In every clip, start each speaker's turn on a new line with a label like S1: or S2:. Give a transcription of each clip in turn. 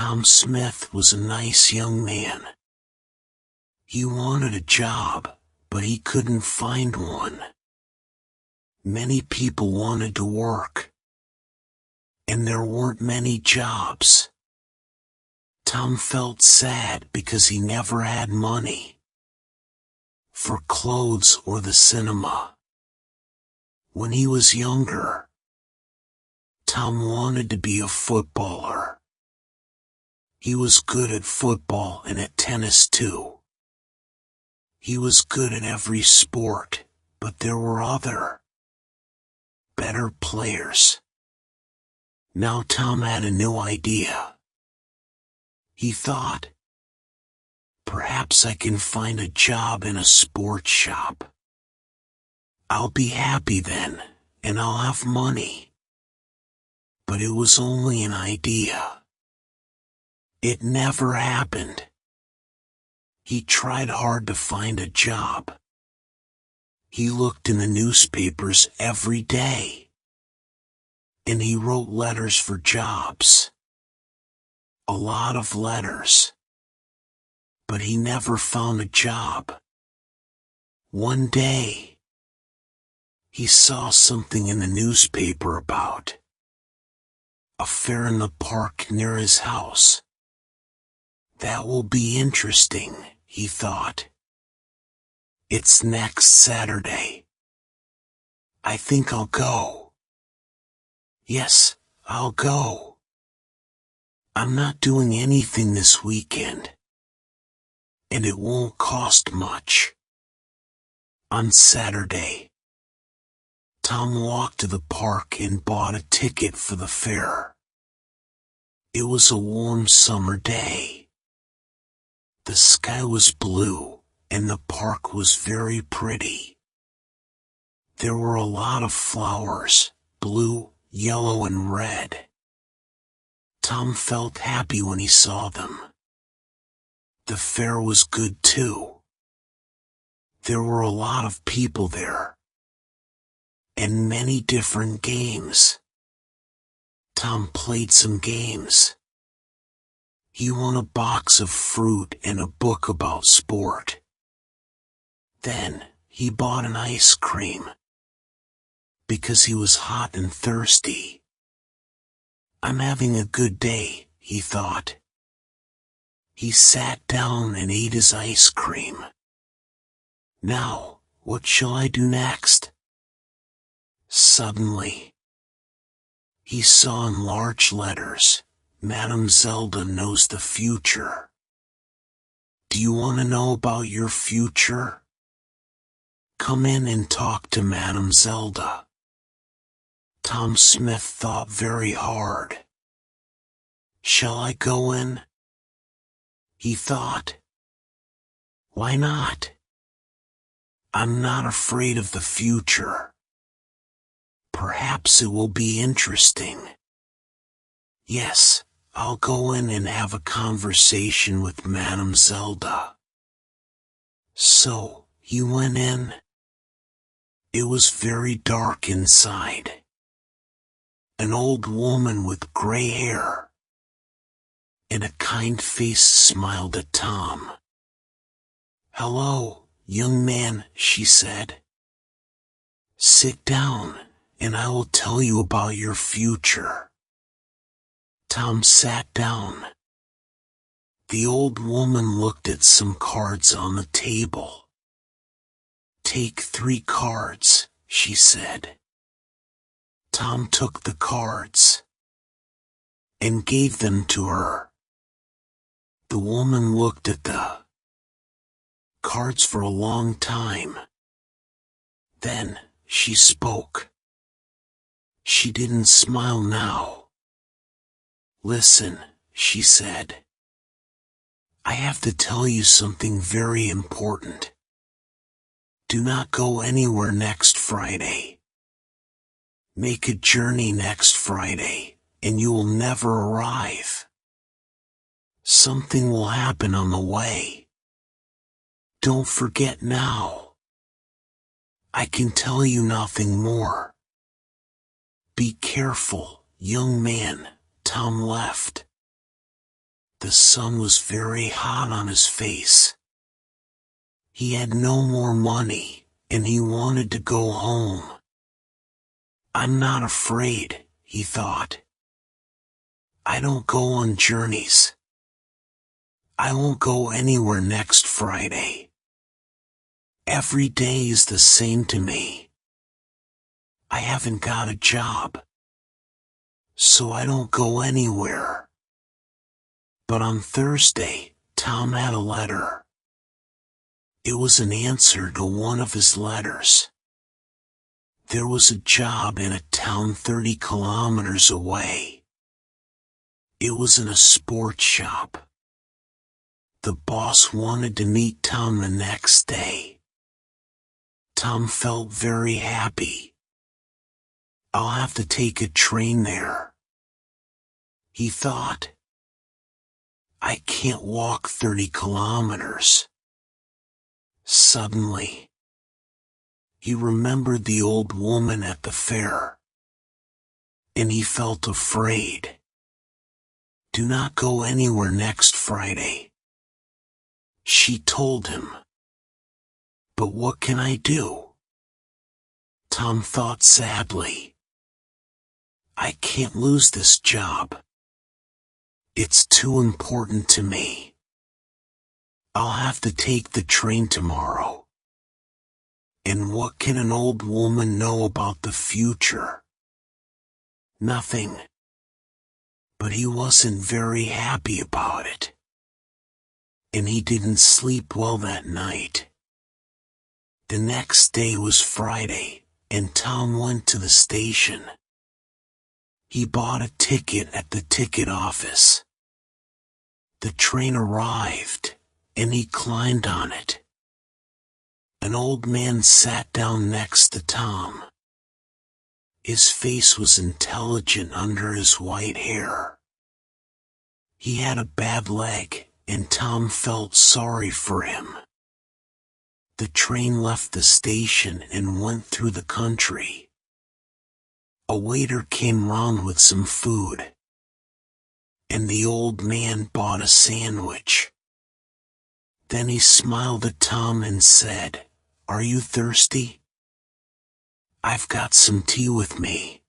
S1: Tom Smith was a nice young man. He wanted a job, but he couldn't find one. Many people wanted to work, and there weren't many jobs. Tom felt sad because he never had money for clothes or the cinema. When he was younger, Tom wanted to be a footballer. He was good at football and at tennis too. He was good at every sport, but there were other, better players. Now Tom had a new idea. He thought, perhaps I can find a job in a sports shop. I'll be happy then, and I'll have money. But it was only an idea. It never happened. He tried hard to find a job. He looked in the newspapers every day. And he wrote letters for jobs. A lot of letters. But he never found a job. One day, he saw something in the newspaper about a fair in the park near his house. That will be interesting, he thought. It's next Saturday. I think I'll go. Yes, I'll go. I'm not doing anything this weekend, and it won't cost much. On Saturday, Tom walked to the park and bought a ticket for the fair. It was a warm summer day. The sky was blue, and the park was very pretty. There were a lot of flowers, blue, yellow, and red. Tom felt happy when he saw them. The fair was good too. There were a lot of people there, and many different games. Tom played some games. He won a box of fruit and a book about sport. Then, he bought an ice cream, because he was hot and thirsty. I'm having a good day, he thought. He sat down and ate his ice cream. Now, what shall I do next? Suddenly, he saw in large letters, Madame Zelda knows the future. Do you want to know about your future? Come in and talk to Madame Zelda. Tom Smith thought very hard. Shall I go in? He thought. Why not? I'm not afraid of the future. Perhaps it will be interesting. Yes, I'll go in and have a conversation with Madame Zelda. So, he went in. It was very dark inside. An old woman with gray hair and a kind face smiled at Tom. Hello, young man, she said. Sit down, and I will tell you about your future. Tom sat down. The old woman looked at some cards on the table. Take 3 cards, she said. Tom took the cards and gave them to her. The woman looked at the cards for a long time. Then, she spoke. She didn't smile now. Listen, she said. I have to tell you something very important. Do not go anywhere next Friday. Make a journey next Friday, and you will never arrive. Something will happen on the way. Don't forget now. I can tell you nothing more. Be careful, young man. Tom left. The sun was very hot on his face. He had no more money, and he wanted to go home. I'm not afraid, he thought. I don't go on journeys. I won't go anywhere next Friday. Every day is the same to me. I haven't got a job, so I don't go anywhere. But on Thursday, Tom had a letter. It was an answer to one of his letters. There was a job in a town 30 kilometers away. It was in a sports shop. The boss wanted to meet Tom the next day. Tom felt very happy. I'll have to take a train there, he thought. I can't walk 30 kilometers. Suddenly, he remembered the old woman at the fair, and he felt afraid. Do not go anywhere next Friday, she told him. But what can I do? Tom thought sadly. I can't lose this job. It's too important to me. I'll have to take the train tomorrow. And what can an old woman know about the future? Nothing. But he wasn't very happy about it. And he didn't sleep well that night. The next day was Friday, and Tom went to the station. He bought a ticket at the ticket office. The train arrived, and he climbed on it. An old man sat down next to Tom. His face was intelligent under his white hair. He had a bad leg, and Tom felt sorry for him. The train left the station and went through the country. A waiter came round with some food, and the old man bought a sandwich. Then he smiled at Tom and said, "Are you thirsty? I've got some tea with me.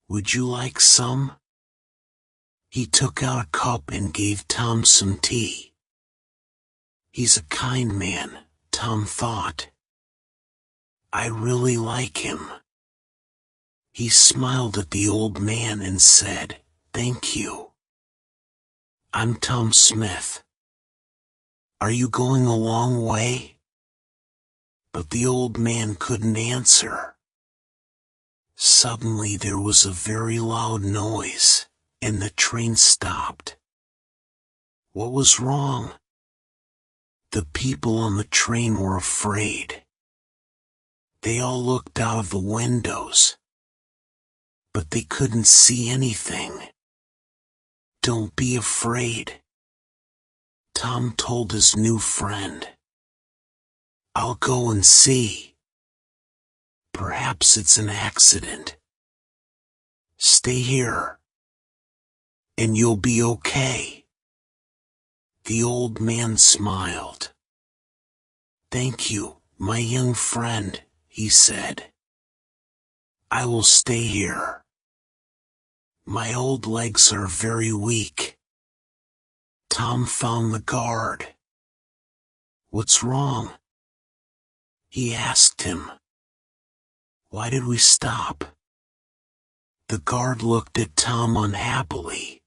S1: Would you like some?" He took out a cup and gave Tom some tea. He's a kind man, Tom thought. I really like him. He smiled at the old man and said, "Thank you. I'm Tom Smith. Are you going a long way?" But the old man couldn't answer. Suddenly there was a very loud noise, and the train stopped. What was wrong? The people on the train were afraid. They all looked out of the windows, but they couldn't see anything. Don't be afraid, Tom told his new friend. I'll go and see. Perhaps it's an accident. Stay here, and you'll be okay. The old man smiled. Thank you, my young friend, he said. I will stay here. My old legs are very weak. Tom found the guard. What's wrong? He asked him. Why did we stop? The guard looked at Tom unhappily.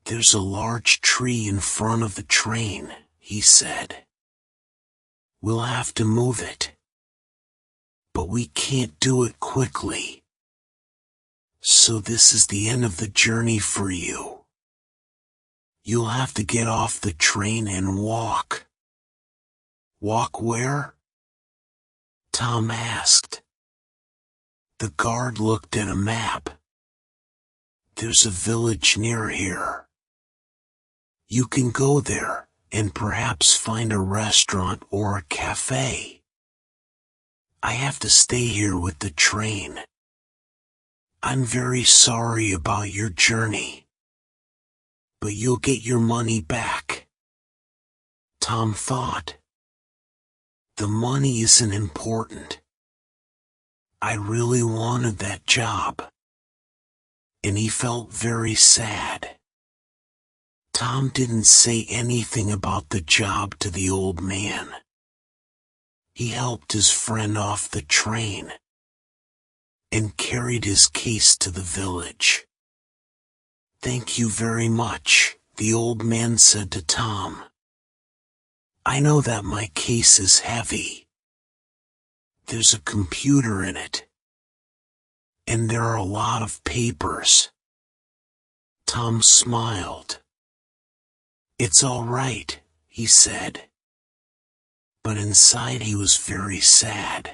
S1: There's a large tree in front of the train, he said. We'll have to move it. But we can't do it quickly. So this is the end of the journey for you. You'll have to get off the train and walk. Walk where? Tom asked. The guard looked at a map. There's a village near here. You can go there and perhaps find a restaurant or a cafe. I have to stay here with the train. I'm very sorry about your journey. but you'll get your money back. Tom thought, the money isn't important. I really wanted that job. And he felt very sad. Tom didn't say anything about the job to the old man. He helped his friend off the train and carried his case to the village. Thank you very much, the old man said to Tom. I know that my case is heavy. There's a computer in it. And there are a lot of papers. Tom smiled. It's all right, he said. But inside he was very sad.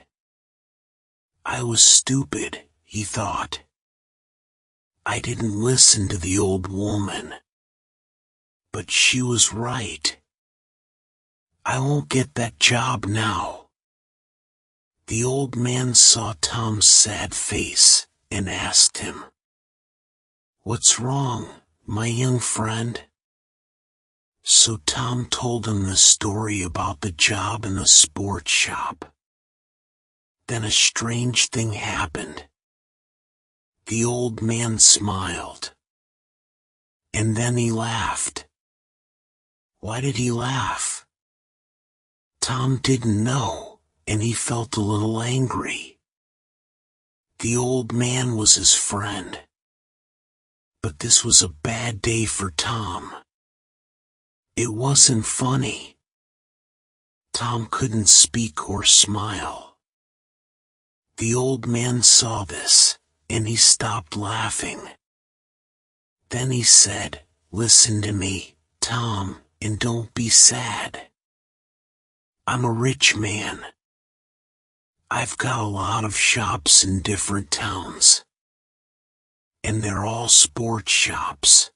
S1: I was stupid, he thought. I didn't listen to the old woman. But she was right. I won't get that job now. The old man saw Tom's sad face and asked him, What's wrong, my young friend? So Tom told him the story about the job in the sports shop. Then a strange thing happened. The old man smiled. And then he laughed. Why did he laugh? Tom didn't know, and he felt a little angry. The old man was his friend. But this was a bad day for Tom. It wasn't funny. Tom couldn't speak or smile. The old man saw this, and he stopped laughing. Then he said, Listen to me, Tom, and don't be sad. I'm a rich man. I've got a lot of shops in different towns. And they're all sports shops.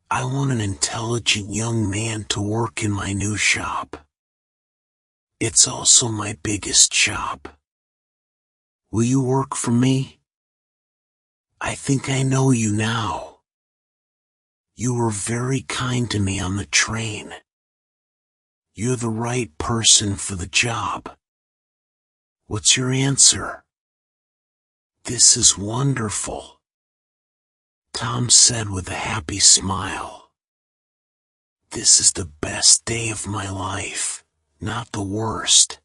S1: I want an intelligent young man to work in my new shop. It's also my biggest shop. Will you work for me? I think I know you now. You were very kind to me on the train. You're the right person for the job. What's your answer? This is wonderful, Tom said with a happy smile. This is the best day of my life, not the worst.